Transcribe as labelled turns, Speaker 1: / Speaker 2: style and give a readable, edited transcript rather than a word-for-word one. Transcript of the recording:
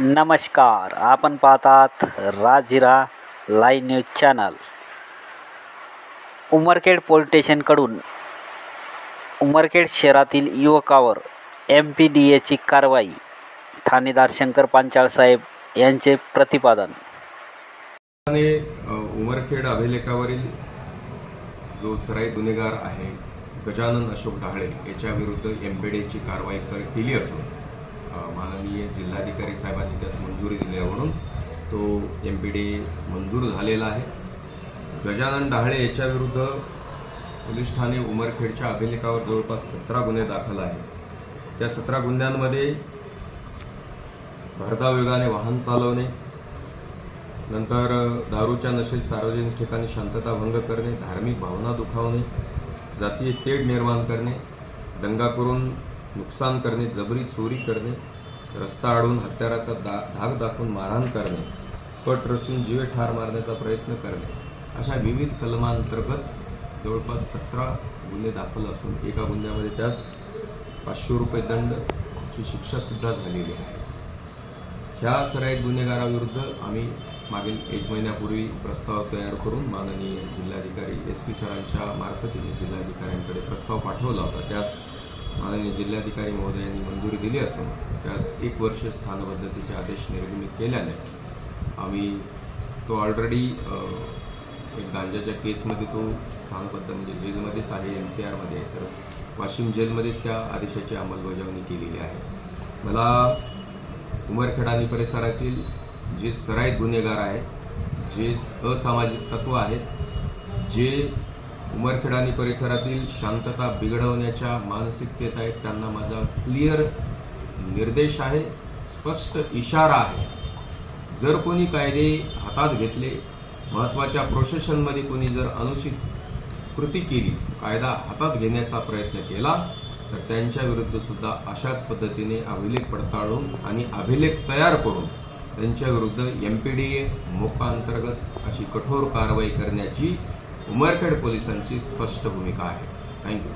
Speaker 1: नमस्कार, आपण पाहतात Rajira live news channel. Umarkhed police स्टेशनकडून उमरखेड शहरातील युवकावर MPDAची कारवाई। ठाणेदार शंकर पांचाळ साहेब यांचे प्रतिपादन।
Speaker 2: उमरखेड अभिलेखावरील जो सराईत गुन्हेगार आहे गजानन अशोक ढाळे याच्या विरुद्ध MPDAची कारवाई केली असून माननीय जिल्हाधिकारी साहेबांनी त्यास मंजुरी दिली आहे म्हणून तो MPDA मंजूर झालेला आहे। गजानन ढाळे याच्या विरुद्ध पोलीस ठाणे उमरखेडच्या अभिलेखावर जवळपास 17 गुन्हे दाखल आहेत। त्या 17 गुन्ह्यांमध्ये भरधाव वेगाने वाहन चालवणे, नंतर दारूच्या नशेत सार्वजनिक ठिकाणी शांतता भंग करणे, धार्मिक भावना दुखावणे, जातीय तेढ निर्माण करणे, दंगा करून नुकसान करणे, जबरी चोरी करणे, रस्ता अडवून हत्याराचा धाक दाखवून मारहाण करणे, कट रचून जीवे ठार मारण्याचा प्रयत्न करणे, अशा विविध कलमांतर्गत जवळपास 17 गुन्हे दाखल असून एका गुन्ह्यामध्ये त्यास 500 रुपये दंडची शिक्षा सुद्धा झालेली आहे। ह्या सराईत गुन्हेगाराविरुद्ध आम्ही मागील 1 महिन्यापूर्वी प्रस्ताव तयार करून माननीय जिल्हाधिकारी SP सरांच्या मार्फतीने जिल्हाधिकाऱ्यांकडे प्रस्ताव पाठवला होता। त्यास माननीय जिल्हाधिकारी महोदयांनी मंजुरी दिली असून त्यास 1 वर्ष स्थानबद्धतेचे आदेश निर्गमित केल्याने आम्ही तो ऑलरेडी एक गांजाच्या केसमध्ये तो स्थानबद्ध म्हणजे जेलमध्येच आहे, NCR मध्ये, तर वाशिम जेलमध्ये त्या आदेशाची अंमलबजावणी केलेली आहे। मला उमरखेड आणि परिसरातील जे सराईत गुन्हेगार आहेत, जे असामाजिक तत्व आहेत, जे उमरखेड आणि परिसरातील शांतता बिघडवण्याच्या मानसिकतेत आहेत, त्यांना माझा क्लिअर निर्देश आहे, स्पष्ट इशारा आहे। जर कोणी कायदे हातात घेतले, महत्त्वाच्या प्रोसेशनमध्ये कोणी जर अनुचित कृती केली, कायदा हातात घेण्याचा प्रयत्न केला, तर त्यांच्या विरुद्ध सुद्धा अशाच पद्धतीने अभिलेख पडताळून आणि अभिलेख तयार करून त्यांच्या विरुद्ध MPDA मोका अंतर्गत अशी कठोर कारवाई करण्याची उमरखेड पोलिसांची स्पष्ट भूमिका आहे। थँक्यू।